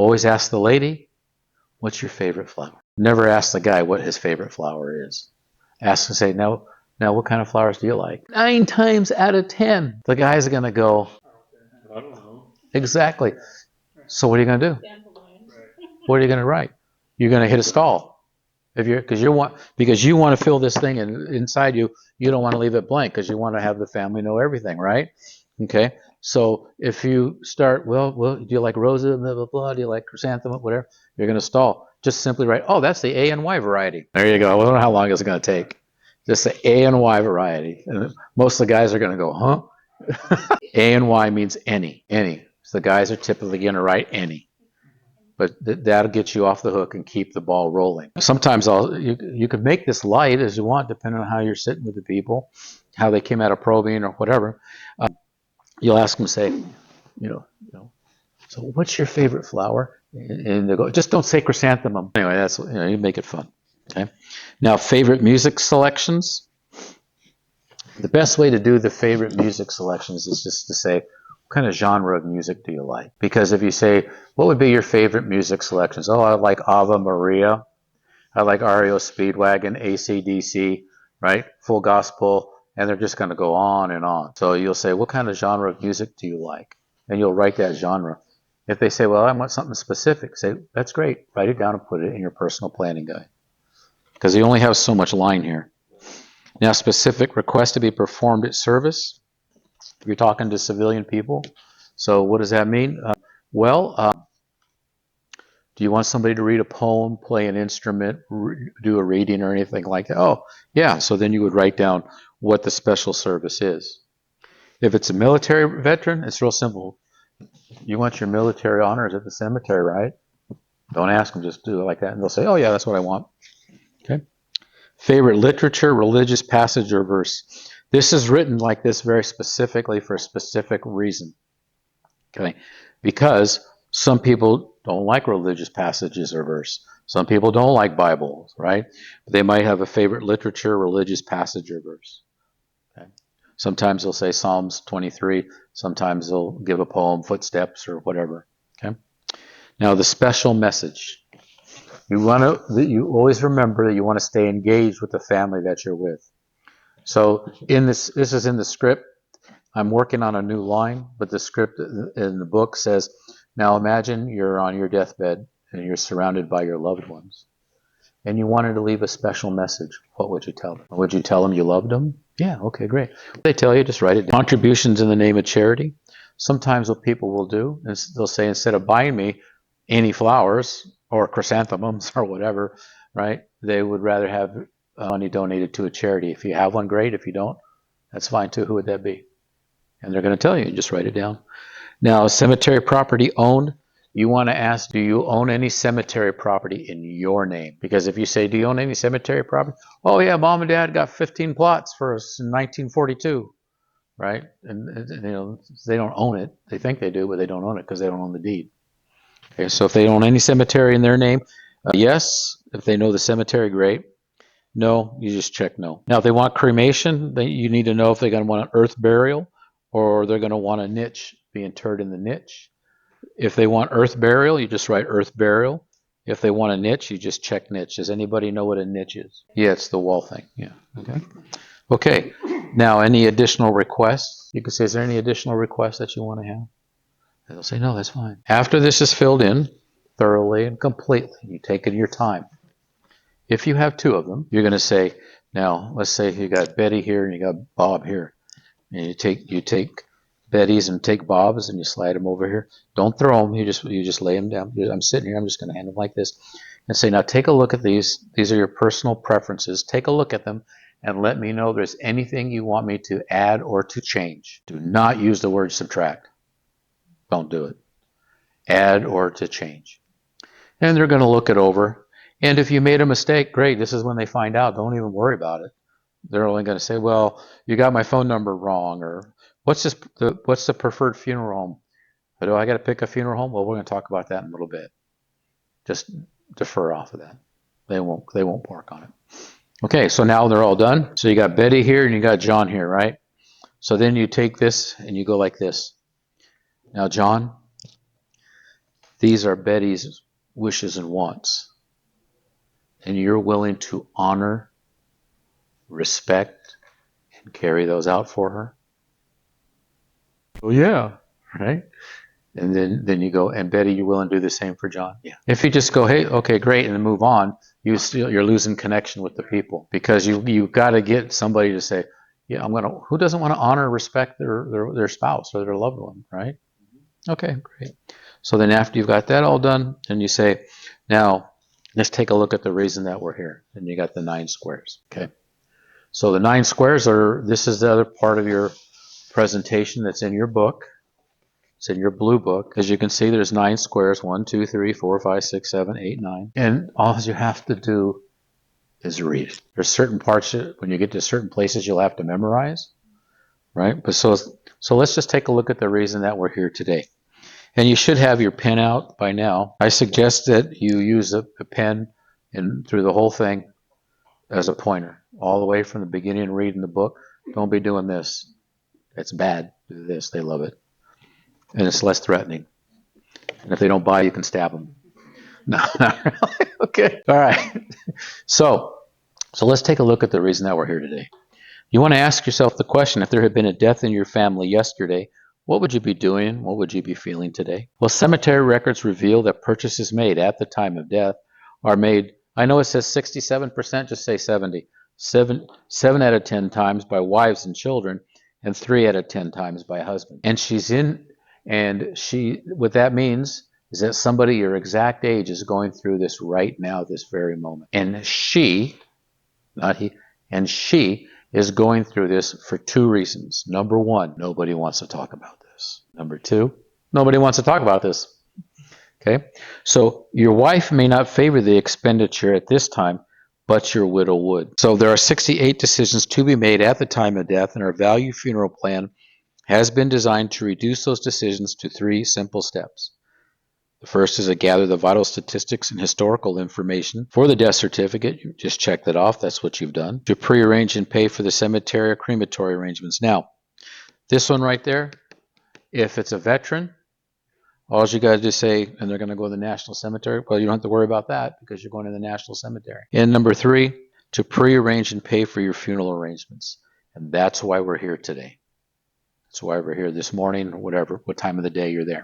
Always ask the lady, what's your favorite flower? Never ask the guy what his favorite flower is. Ask and say, now what kind of flowers do you like? 9 times out of 10, the guy's going to go, I don't know. exactly. So what are you going to do? What are you going to write? You're going to hit a stall. Because you want to fill this thing inside you. You don't want to leave it blank because you want to have the family know everything, right? Okay. So if you start, well, do you like rosa, blah, blah, blah, do you like chrysanthemum, whatever, you're going to stall. Just simply write, oh, that's the A and Y variety. There you go. I don't know how long it's going to take. Just the A and Y variety. And most of the guys are going to go, huh? A and Y means any. So the guys are typically going to write any. But that'll get you off the hook and keep the ball rolling. Sometimes you can make this light as you want, depending on how you're sitting with the people, how they came out of probing or whatever. You'll ask them, say, so what's your favorite flower? And they go, just don't say chrysanthemum. Anyway, that's you make it fun. Okay. Now, favorite music selections. The best way to do the favorite music selections is just to say, what kind of genre of music do you like? Because if you say, what would be your favorite music selections? Oh, I like Ave Maria. I like REO Speedwagon, AC/DC, right? Full gospel. And they're just going to go on and on. So you'll say, what kind of genre of music do you like? And you'll write that genre. If they say, well, I want something specific, say, that's great. Write it down and put it in your personal planning guide. Because you only have so much line here. Now, specific requests to be performed at service. You're talking to civilian people. So what does that mean? Do you want somebody to read a poem, play an instrument, do a reading or anything like that? Oh, yeah. So then you would write down what the special service is. If it's a military veteran, it's real simple. You want your military honors at the cemetery, right? Don't ask them, just do it like that. And they'll say, oh, yeah, that's what I want. Okay. Favorite literature, religious passage, or verse. This is written like this very specifically for a specific reason. Okay. Because some people don't like religious passages or verse. Some people don't like Bibles, right? They might have a favorite literature, religious passage, or verse. Okay. Sometimes they'll say Psalms 23. Sometimes they'll give a poem, Footsteps, or whatever. Okay. Now the special message. You always remember that you want to stay engaged with the family that you're with. So this is in the script. I'm working on a new line, but the script in the book says, now imagine you're on your deathbed and you're surrounded by your loved ones. And you wanted to leave a special message. What would you tell them? Would you tell them you loved them? Yeah, okay, great. They tell you, just write it down. Contributions in the name of charity. Sometimes what people will do is they'll say, instead of buying me any flowers or chrysanthemums or whatever, right, they would rather have money donated to a charity. If you have one, great. If you don't, that's fine too. Who would that be? And they're going to tell you. Just write it down. Now, cemetery property owned. You want to ask, do you own any cemetery property in your name? Because if you say, do you own any cemetery property? Oh, yeah, mom and dad got 15 plots for us in 1942, right? And they don't own it. They think they do, but they don't own it because they don't own the deed. Okay, so if they own any cemetery in their name, yes. If they know the cemetery, great. No, you just check no. Now, if they want cremation, then you need to know if they're going to want an earth burial or they're going to want a niche, be interred in the niche. If they want earth burial, you just write earth burial. If they want a niche, you just check niche. Does anybody know what a niche is? Yeah, it's the wall thing. Yeah. Okay. Okay. Now, any additional requests? You can say, is there any additional requests that you want to have? And they'll say, no, that's fine. After this is filled in thoroughly and completely, you take it your time. If you have 2 of them, you're going to say, now, let's say you got Betty here and you got Bob here. And you take Betty's and take Bob's and you slide them over here. Don't throw them. You just lay them down. I'm sitting here. I'm just going to hand them like this and say, now take a look at these. These are your personal preferences. Take a look at them and let me know if there's anything you want me to add or to change. Do not use the word subtract. Don't do it. Add or to change. And they're going to look it over. And if you made a mistake, great. This is when they find out. Don't even worry about it. They're only going to say, well, you got my phone number wrong, or what's the preferred funeral home? Do I got to pick a funeral home? Well, we're going to talk about that in a little bit. Just defer off of that. They won't bark on it. Okay, so now they're all done. So you got Betty here and you got John here, right? So then you take this and you go like this. Now, John, These are Betty's wishes and wants. And you're willing to honor, respect, and carry those out for her? Oh, yeah. Right? And then you go, and Betty, you willing to do the same for John? Yeah. If you just go, hey, okay, great, and then move on, you're losing connection with the people, because you got to get somebody to say, yeah, who doesn't want to honor, respect their spouse or their loved one, right? Okay, great. So then after you've got that all done, then you say, now let's take a look at the reason that we're here. And you got the 9 squares. Okay. So the 9 squares this is the other part of your presentation that's in your book. It's in your blue book. As you can see, there's 9 squares, 1, 2, 3, 4, 5, 6, 7, 8, 9. And all you have to do is read. There's certain parts, when you get to certain places, you'll have to memorize, right? But so let's just take a look at the reason that we're here today. And you should have your pen out by now. I suggest that you use a pen through the whole thing as a pointer, all the way from the beginning and reading the book. Don't be doing this. It's bad. Do this. They love it. And it's less threatening. And if they don't buy, you can stab them. No, not really. Okay. All right. So let's take a look at the reason that we're here today. You want to ask yourself the question, if there had been a death in your family yesterday, what would you be doing? What would you be feeling today? Well, cemetery records reveal that purchases made at the time of death are made, I know it says 67%, just say 70. 7 out of 10 times by wives and children, and 3 out of 10 times by husbands. And what that means is that somebody your exact age is going through this right now, this very moment. And she, not he, and she is going through this for 2 reasons. Number 1, nobody wants to talk about this. Number 2, nobody wants to talk about this. Okay? So your wife may not favor the expenditure at this time, but your widow would. So there are 68 decisions to be made at the time of death, and our value funeral plan has been designed to reduce those decisions to 3 simple steps. The first is to gather the vital statistics and historical information for the death certificate. You just check that off. That's what you've done. To prearrange and pay for the cemetery or crematory arrangements. Now, this one right there, if it's a veteran, all you got to do say, and they're going to go to the National Cemetery, well, you don't have to worry about that because you're going to the National Cemetery. And number 3, to prearrange and pay for your funeral arrangements. And that's why we're here today. That's why we're here this morning, or whatever, what time of the day you're there.